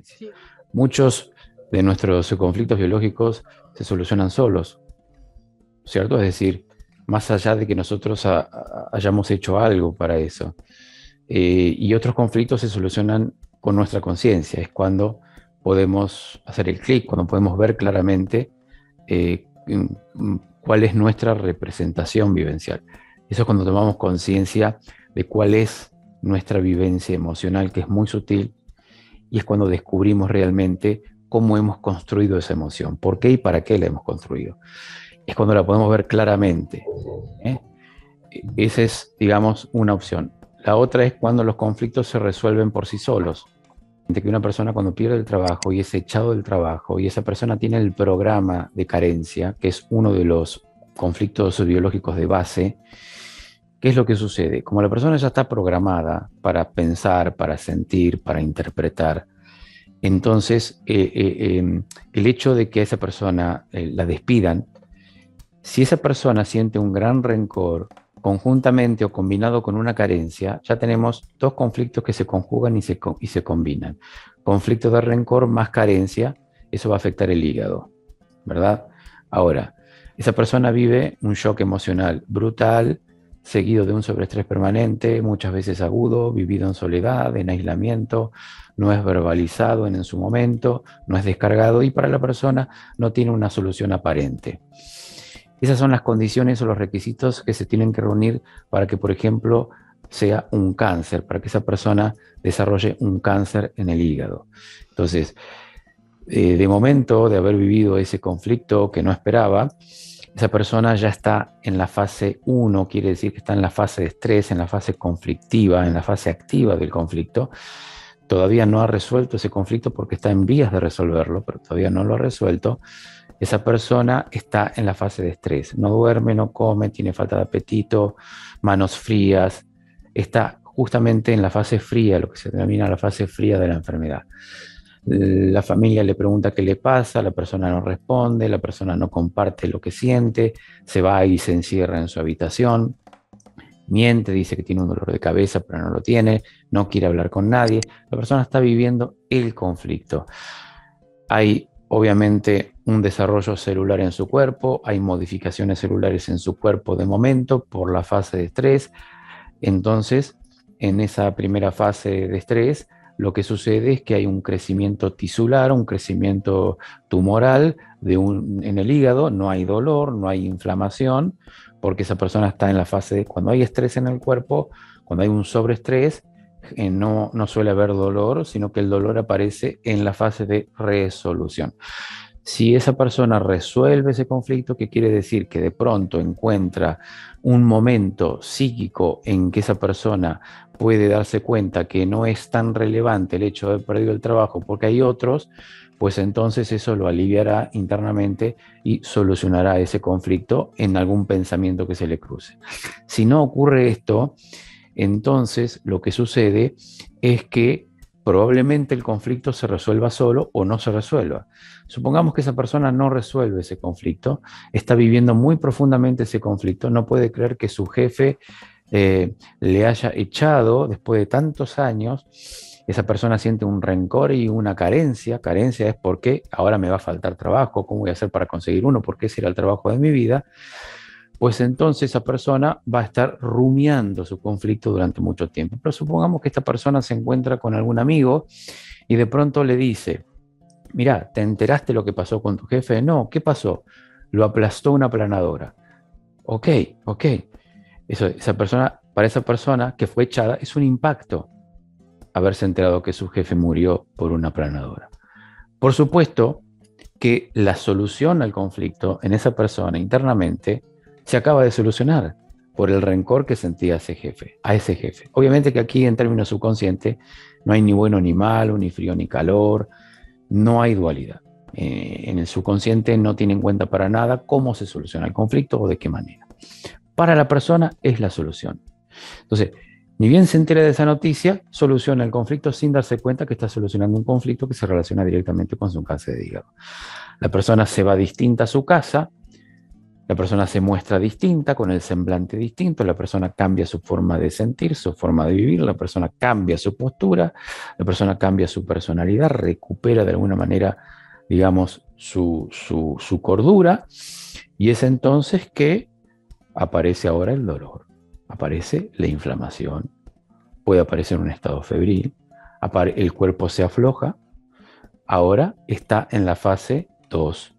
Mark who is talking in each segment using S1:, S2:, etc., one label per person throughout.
S1: Sí. Muchos de nuestros conflictos biológicos se solucionan solos, ¿cierto? Es decir, más allá de que nosotros hayamos hecho algo para eso. Y otros conflictos se solucionan con nuestra conciencia, es cuando podemos hacer el clic, cuando podemos ver claramente cuál es nuestra representación vivencial. Eso es cuando tomamos conciencia de cuál es nuestra vivencia emocional, que es muy sutil, y es cuando descubrimos realmente cómo hemos construido esa emoción, por qué y para qué la hemos construido. Es cuando la podemos ver claramente. ¿eh? Esa es, digamos, una opción. La otra es cuando los conflictos se resuelven por sí solos. De que una persona cuando pierde el trabajo y es echado del trabajo y esa persona tiene el programa de carencia, que es uno de los conflictos biológicos de base, ¿qué es lo que sucede? Como la persona ya está programada para pensar, para sentir, para interpretar, entonces el hecho de que a esa persona la despidan, si esa persona siente un gran rencor, conjuntamente o combinado con una carencia, ya tenemos dos conflictos que se conjugan y se combinan. Conflicto de rencor más carencia, eso va a afectar el hígado, ¿verdad? Ahora, esa persona vive un shock emocional brutal, seguido de un sobreestrés permanente, muchas veces agudo, vivido en soledad, en aislamiento, no es verbalizado en su momento, no es descargado y para la persona no tiene una solución aparente. Esas son las condiciones o los requisitos que se tienen que reunir para que, por ejemplo, sea un cáncer, para que esa persona desarrolle un cáncer en el hígado. Entonces, de momento de haber vivido ese conflicto que no esperaba, esa persona ya está en la fase 1, quiere decir que está en la fase de estrés, en la fase conflictiva, en la fase activa del conflicto. Todavía no ha resuelto ese conflicto porque está en vías de resolverlo, pero todavía no lo ha resuelto. Esa persona está en la fase de estrés, no duerme, no come, tiene falta de apetito, manos frías, está justamente en la fase fría, lo que se denomina la fase fría de la enfermedad. La familia le pregunta qué le pasa, la persona no responde, la persona no comparte lo que siente, se va y se encierra en su habitación, miente, dice que tiene un dolor de cabeza, pero no lo tiene, no quiere hablar con nadie. La persona está viviendo el conflicto. Hay obviamente un desarrollo celular en su cuerpo, hay modificaciones celulares en su cuerpo de momento por la fase de estrés. Entonces, en esa primera fase de estrés, lo que sucede es que hay un crecimiento tisular, un crecimiento tumoral en el hígado, no hay dolor, no hay inflamación, porque esa persona está en la fase de, cuando hay estrés en el cuerpo, cuando hay un sobreestrés, no suele haber dolor, sino que el dolor aparece en la fase de resolución. Si esa persona resuelve ese conflicto, ¿qué quiere decir? Que de pronto encuentra un momento psíquico en que esa persona puede darse cuenta que no es tan relevante el hecho de haber perdido el trabajo porque hay otros, pues entonces eso lo aliviará internamente y solucionará ese conflicto en algún pensamiento que se le cruce. Si no ocurre esto, entonces lo que sucede es que probablemente el conflicto se resuelva solo o no se resuelva. Supongamos que esa persona no resuelve ese conflicto, está viviendo muy profundamente ese conflicto, no puede creer que su jefe le haya echado después de tantos años. Esa persona siente un rencor y una carencia. Carencia es porque ahora me va a faltar trabajo, ¿cómo voy a hacer para conseguir uno? Porque ese era el trabajo de mi vida. Pues entonces esa persona va a estar rumiando su conflicto durante mucho tiempo. Pero supongamos que esta persona se encuentra con algún amigo y de pronto le dice, mira, ¿te enteraste lo que pasó con tu jefe? No, ¿qué pasó? Lo aplastó una aplanadora. Ok, ok. Para esa persona que fue echada es un impacto haberse enterado que su jefe murió por una aplanadora. Por supuesto que la solución al conflicto en esa persona internamente se acaba de solucionar por el rencor que sentía a ese jefe. Obviamente que aquí en términos subconscientes no hay ni bueno ni malo, ni frío ni calor, no hay dualidad. En el subconsciente no tiene en cuenta para nada cómo se soluciona el conflicto o de qué manera. Para la persona es la solución. Entonces, ni bien se entera de esa noticia, soluciona el conflicto sin darse cuenta que está solucionando un conflicto que se relaciona directamente con su cáncer de hígado. La persona se va distinta a su casa, La persona se muestra distinta, con el semblante distinto, la persona cambia su forma de sentir, su forma de vivir, la persona cambia su postura, la persona cambia su personalidad, recupera de alguna manera, digamos, su cordura, y es entonces que aparece ahora el dolor, aparece la inflamación, puede aparecer un estado febril, el cuerpo se afloja, ahora está en la fase 2.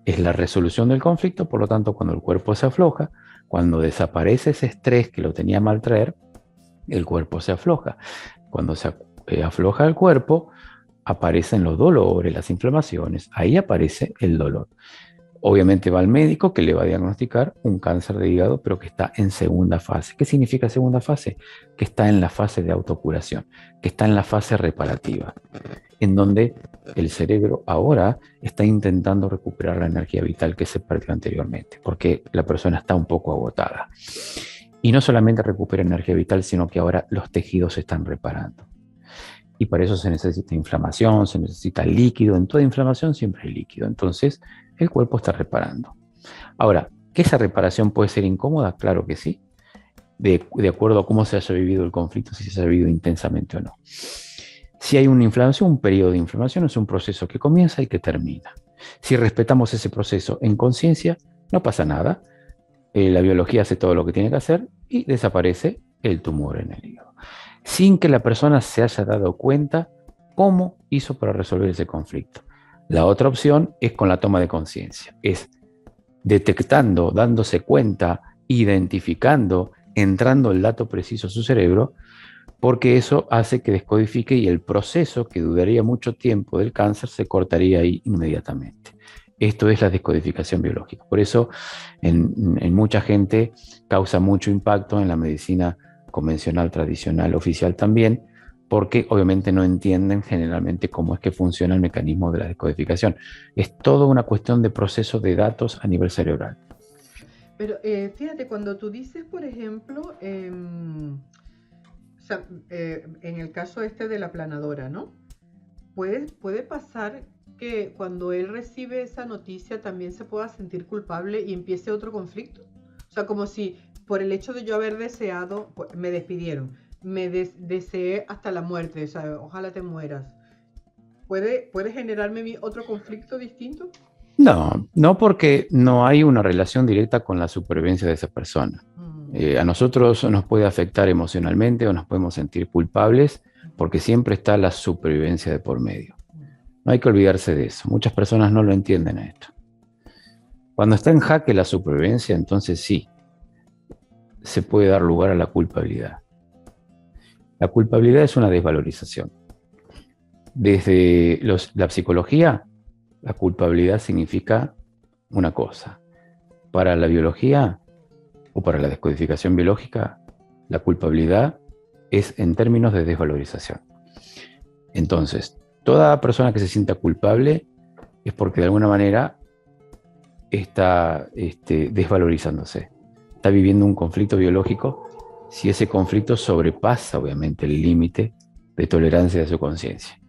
S1: Es la resolución del conflicto, por lo tanto, cuando el cuerpo se afloja, cuando desaparece ese estrés que lo tenía a maltraer, el cuerpo se afloja. Cuando se afloja el cuerpo, aparecen los dolores, las inflamaciones, ahí aparece el dolor. Obviamente va al médico que le va a diagnosticar un cáncer de hígado, pero que está en segunda fase. ¿Qué significa segunda fase? Que está en la fase de autocuración, que está en la fase reparativa, en donde el cerebro ahora está intentando recuperar la energía vital que se perdió anteriormente, porque la persona está un poco agotada. Y no solamente recupera energía vital, sino que ahora los tejidos se están reparando. Y para eso se necesita inflamación, se necesita líquido. En toda inflamación siempre hay líquido. Entonces, el cuerpo está reparando. Ahora, ¿que esa reparación puede ser incómoda? Claro que sí. De acuerdo a cómo se haya vivido el conflicto, si se haya vivido intensamente o no. Si hay una inflamación, un periodo de inflamación es un proceso que comienza y que termina. Si respetamos ese proceso en conciencia, no pasa nada. La biología hace todo lo que tiene que hacer y desaparece el tumor en el hígado, sin que la persona se haya dado cuenta cómo hizo para resolver ese conflicto. La otra opción es con la toma de conciencia, es detectando, dándose cuenta, identificando, entrando el dato preciso a su cerebro, porque eso hace que descodifique y el proceso, que duraría mucho tiempo del cáncer, se cortaría ahí inmediatamente. Esto es la descodificación biológica. Por eso en mucha gente causa mucho impacto en la medicina convencional, tradicional, oficial también, porque obviamente no entienden generalmente cómo es que funciona el mecanismo de la descodificación. Es toda una cuestión de proceso de datos a nivel cerebral.
S2: Pero fíjate, cuando tú dices, por ejemplo, o sea, en el caso este de la planadora, ¿no? Puede pasar que cuando él recibe esa noticia también se pueda sentir culpable y empiece otro conflicto. O sea, como si por el hecho de yo haber deseado, pues, me despidieron, deseé hasta la muerte, o sea, ojalá te mueras. ¿Puede generarme otro conflicto distinto?
S1: No, no porque no hay una relación directa con la supervivencia de esa persona.
S2: Mm,
S1: A nosotros nos puede afectar emocionalmente o nos podemos sentir culpables porque siempre está la supervivencia de por medio.
S2: mm,
S1: No hay que olvidarse de eso. Muchas personas no lo entienden a esto. Cuando está en jaque la supervivencia, entonces sí, se puede dar lugar a la culpabilidad. La culpabilidad es una desvalorización. Desde la psicología, la culpabilidad significa una cosa. Para la biología o para la descodificación biológica, la culpabilidad es en términos de desvalorización. Entonces, toda persona que se sienta culpable es porque de alguna manera está desvalorizándose. Está viviendo un conflicto biológico si ese conflicto sobrepasa, obviamente, el límite de tolerancia de su conciencia.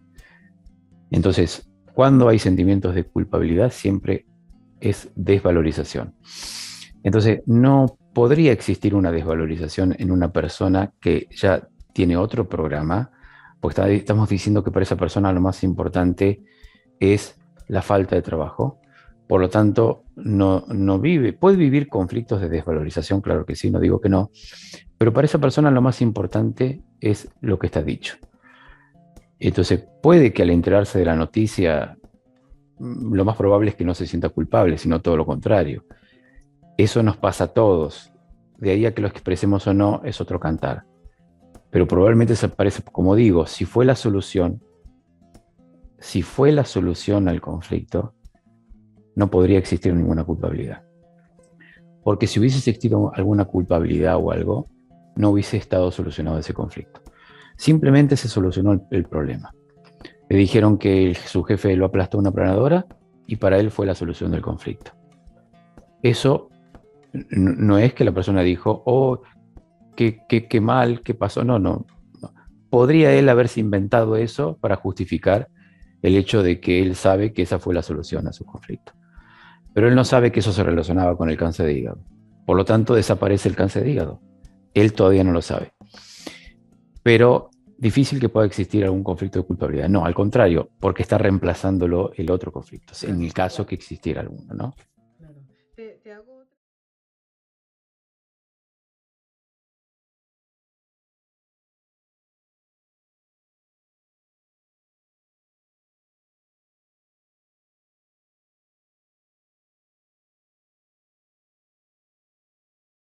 S1: Entonces, cuando hay sentimientos de culpabilidad, siempre es desvalorización. Entonces, no podría existir una desvalorización en una persona que ya tiene otro programa, porque estamos diciendo que para esa persona lo más importante es la falta de trabajo. Por lo tanto, no vive, puede vivir conflictos de desvalorización, claro que sí, no digo que no, pero para esa persona lo más importante es lo que está dicho. Entonces, puede que al enterarse de la noticia, lo más probable es que no se sienta culpable, sino todo lo contrario. Eso nos pasa a todos. De ahí a que lo expresemos o no es otro cantar. Pero probablemente se parece, como digo, si fue la solución al conflicto, no podría existir ninguna culpabilidad. Porque si hubiese existido alguna culpabilidad o algo, no hubiese estado solucionado ese conflicto. Simplemente se solucionó el problema. Le dijeron que su jefe lo aplastó a una planadora y para él fue la solución del conflicto. Eso no es que la persona dijo, oh, qué mal, qué pasó. No. Podría él haberse inventado eso para justificar el hecho de que él sabe que esa fue la solución a su conflicto. Pero él no sabe que eso se relacionaba con el cáncer de hígado. Por lo tanto, desaparece el cáncer de hígado. Él todavía no lo sabe. Pero difícil que pueda existir algún conflicto de culpabilidad. No, al contrario, porque está reemplazándolo el otro conflicto, en el caso que existiera alguno, ¿no?